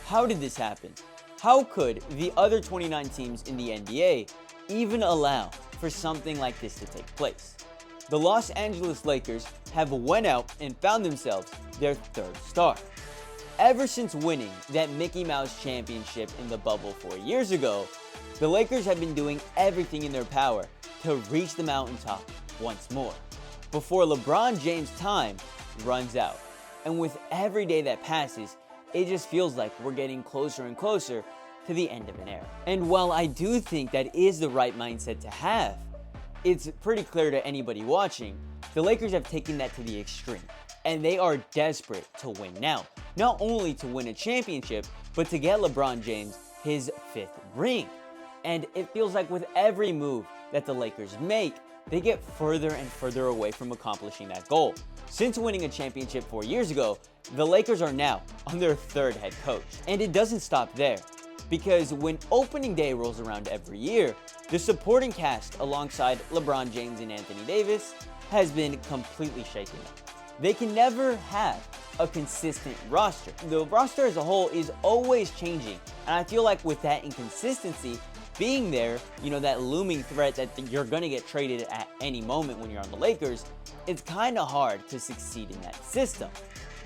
How did this happen? How could the other 29 teams in the NBA even allow for something like this to take place? The Los Angeles Lakers have went out and found themselves their third star. Ever since winning that Mickey Mouse championship in the bubble 4 years ago, the Lakers have been doing everything in their power to reach the mountaintop once more, before LeBron James' time runs out. And with every day that passes, it just feels like we're getting closer and closer to the end of an era. And while I do think that is the right mindset to have, it's pretty clear to anybody watching, the Lakers have taken that to the extreme. And they are desperate to win now. Not only to win a championship, but to get LeBron James his 5th ring. And it feels like with every move that the Lakers make, they get further and further away from accomplishing that goal. Since winning a championship 4 years ago, the Lakers are now on their 3rd head coach. And it doesn't stop there, because when opening day rolls around every year, the supporting cast alongside LeBron James and Anthony Davis has been completely shaken up. They can never have a consistent roster. The roster as a whole is always changing, and I feel like with that inconsistency being there, that looming threat that you're going to get traded at any moment when you're on the Lakers, it's kind of hard to succeed in that system.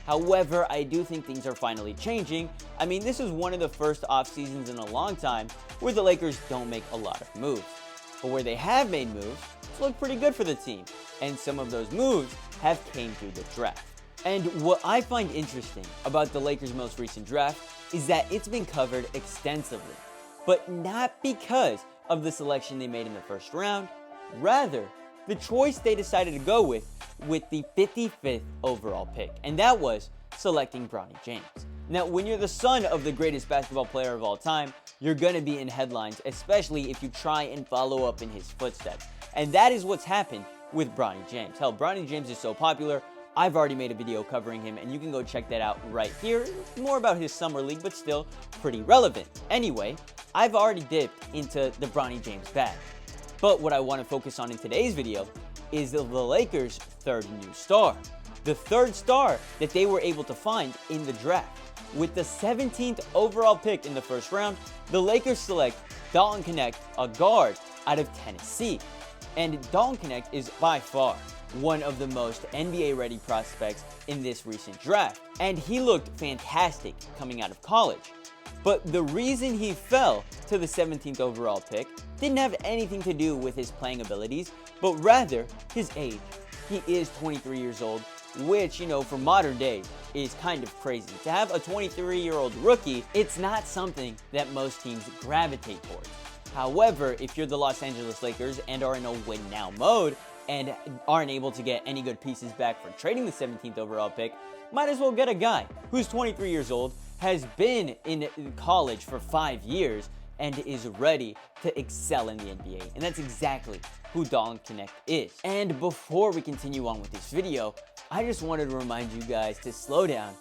However, I do think things are finally changing. I mean, this is one of the first off seasons in a long time where the Lakers don't make a lot of moves. But where they have made moves, it's looked pretty good for the team. And some of those moves have came through the draft. And what I find interesting about the Lakers' most recent draft is that it's been covered extensively. But not because of the selection they made in the first round. Rather, the choice they decided to go with the 55th overall pick. And that was selecting Bronny James. Now, when you're the son of the greatest basketball player of all time, you're going to be in headlines, especially if you try and follow up in his footsteps. And that is what's happened with Bronny James. Hell, Bronny James is so popular, I've already made a video covering him, and you can go check that out right here. More about his summer league, but still pretty relevant. Anyway, I've already dipped into the Bronny James bag. But what I want to focus on in today's video is the Lakers' 3rd new star. The 3rd star that they were able to find in the draft. With the 17th overall pick in the first round, the Lakers select Dalton Knecht, a guard out of Tennessee. And Dalton Knecht is by far one of the most NBA-ready prospects in this recent draft. And he looked fantastic coming out of college. But the reason he fell to the 17th overall pick didn't have anything to do with his playing abilities, but rather his age. He is 23 years old, which, for modern days is kind of crazy. To have a 23-year-old rookie, it's not something that most teams gravitate towards. However, if you're the Los Angeles Lakers and are in a win-now mode and aren't able to get any good pieces back for trading the 17th overall pick, might as well get a guy who's 23 years old, has been in college for 5 years, and is ready to excel in the NBA. And that's exactly who Dalton Knecht is. And before we continue on with this video, I just wanted to remind you guys to slow down,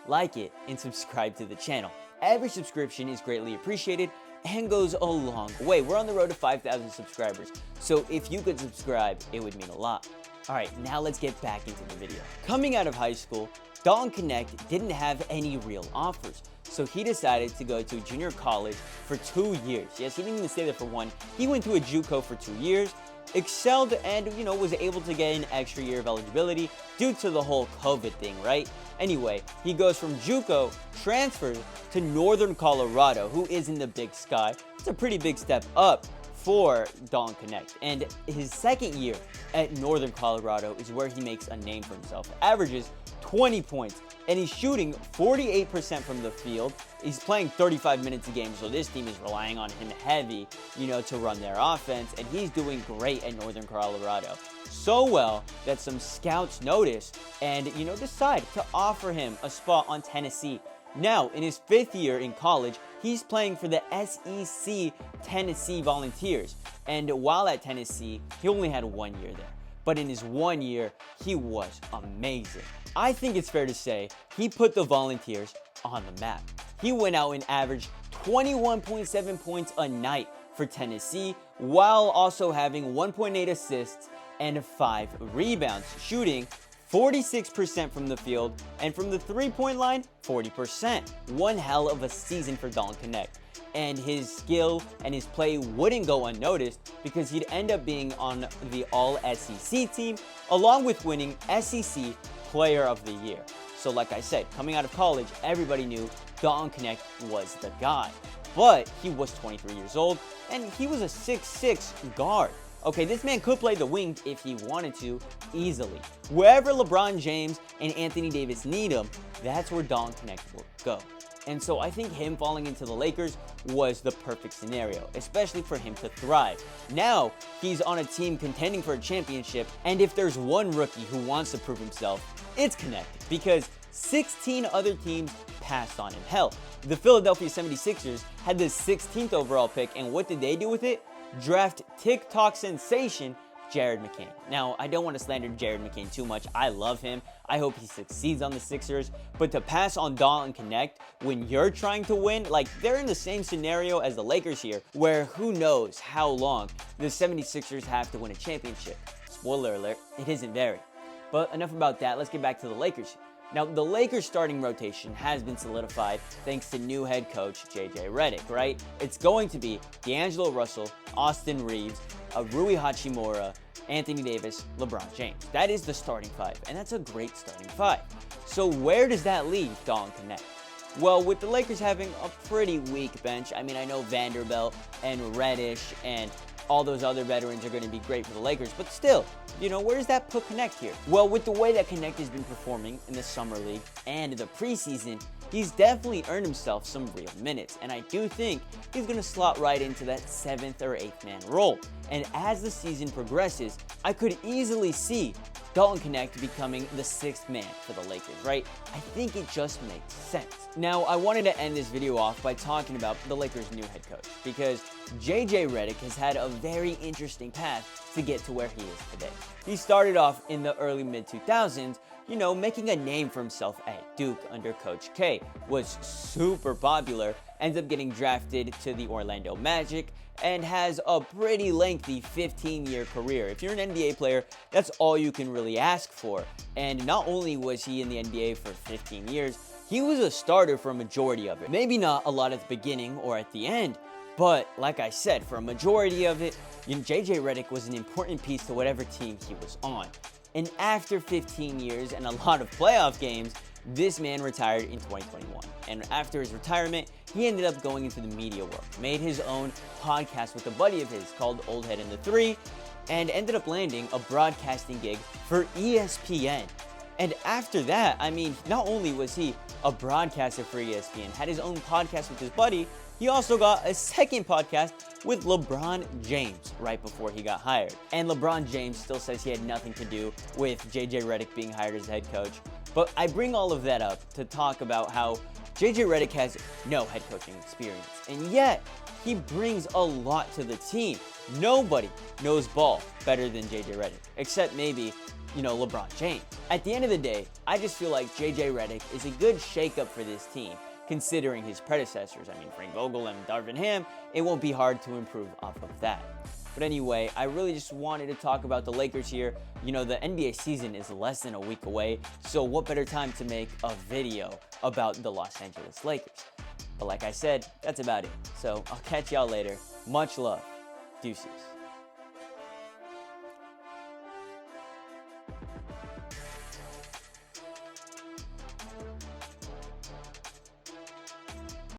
like it, and subscribe to the channel. Every subscription is greatly appreciated and goes a long way. We're on the road to 5,000 subscribers, so if you could subscribe, it would mean a lot. Alright, now let's get back into the video. Coming out of high school, Dalton Knecht didn't have any real offers, so he decided to go to junior college for 2 years. Yes, he didn't even stay there for one. He went to a JUCO for 2 years, excelled, and was able to get an extra year of eligibility due to the whole COVID thing, right? Anyway, he goes from JUCO, transfers to Northern Colorado, who is in the Big Sky. It's a pretty big step up for Dalton Knecht. And his second year at Northern Colorado is where he makes a name for himself. Averages 20 points, and he's shooting 48% from the field. He's playing 35 minutes a game, so this team is relying on him heavy, to run their offense, and he's doing great at Northern Colorado. So well that some scouts notice and, decide to offer him a spot on Tennessee. Now, in his 5th year in college, he's playing for the SEC Tennessee Volunteers. And while at Tennessee, he only had 1 year there. But in his 1 year, he was amazing. I think it's fair to say he put the Volunteers on the map. He went out and averaged 21.7 points a night for Tennessee, while also having 1.8 assists and 5 rebounds, shooting 46% from the field, and from the three-point line, 40%. One hell of a season for Dalton Knecht. And his skill and his play wouldn't go unnoticed because he'd end up being on the All-SEC team, along with winning SEC Player of the Year. So like I said, coming out of college, everybody knew Dalton Knecht was the guy. But he was 23 years old, and he was a 6'6" guard. Okay, this man could play the wing if he wanted to, easily. Wherever LeBron James and Anthony Davis need him, that's where Dalton Knecht will go. And so I think him falling into the Lakers was the perfect scenario, especially for him to thrive. Now, he's on a team contending for a championship, and if there's one rookie who wants to prove himself, it's Knecht, because 16 other teams passed on him. Hell, the Philadelphia 76ers had the 16th overall pick, and what did they do with it? Draft TikTok sensation Jared McCain. Now, I don't want to slander Jared McCain too much. I love him. I hope he succeeds on the Sixers. But to pass on Dalton Knecht when you're trying to win, like they're in the same scenario as the Lakers here, where who knows how long the 76ers have to win a championship. Spoiler alert, it isn't very. But enough about that. Let's get back to the Lakers. Now, the Lakers' starting rotation has been solidified thanks to new head coach JJ Redick, right? It's going to be D'Angelo Russell, Austin Reeves, Rui Hachimura, Anthony Davis, LeBron James. That is the starting five, and that's a great starting five. So where does that leave Dalton Knecht? Well, with the Lakers having a pretty weak bench, I mean, I know Vanderbilt and Reddish and all those other veterans are going to be great for the Lakers, but still, you know, where does that put Knecht here? Well, with the way that Knecht has been performing in the Summer League and the preseason, he's definitely earned himself some real minutes, and I do think he's going to slot right into that 7th or 8th man role. And as the season progresses, I could easily see Dalton Knecht becoming the 6th man for the Lakers, right? I think it just makes sense. Now, I wanted to end this video off by talking about the Lakers' new head coach, because JJ Redick has had a very interesting path to get to where he is today. He started off in the early mid-2000s, you know, making a name for himself at Duke under Coach K, was super popular, ends up getting drafted to the Orlando Magic, and has a pretty lengthy 15-year career. If you're an NBA player, that's all you can really ask for. And not only was he in the NBA for 15 years, he was a starter for a majority of it. Maybe not a lot at the beginning or at the end, but like I said, for a majority of it, JJ Redick was an important piece to whatever team he was on. And after 15 years and a lot of playoff games, this man retired in 2021. And after his retirement, he ended up going into the media world, made his own podcast with a buddy of his called Old Head in the Three, and ended up landing a broadcasting gig for ESPN. And after that, I mean, not only was he a broadcaster for ESPN, had his own podcast with his buddy, he also got a second podcast with LeBron James right before he got hired. And LeBron James still says he had nothing to do with JJ Redick being hired as head coach. But I bring all of that up to talk about how JJ Redick has no head coaching experience, and yet he brings a lot to the team. Nobody knows ball better than JJ Redick, except maybe, you know, LeBron James. At the end of the day, I just feel like JJ Redick is a good shakeup for this team, considering his predecessors. I mean, Frank Vogel and Darvin Ham, it won't be hard to improve off of that. But anyway, I really just wanted to talk about the Lakers here. You know, the NBA season is less than a week away, so what better time to make a video about the Los Angeles Lakers? But like I said, that's about it. So I'll catch y'all later. Much love. Deuces.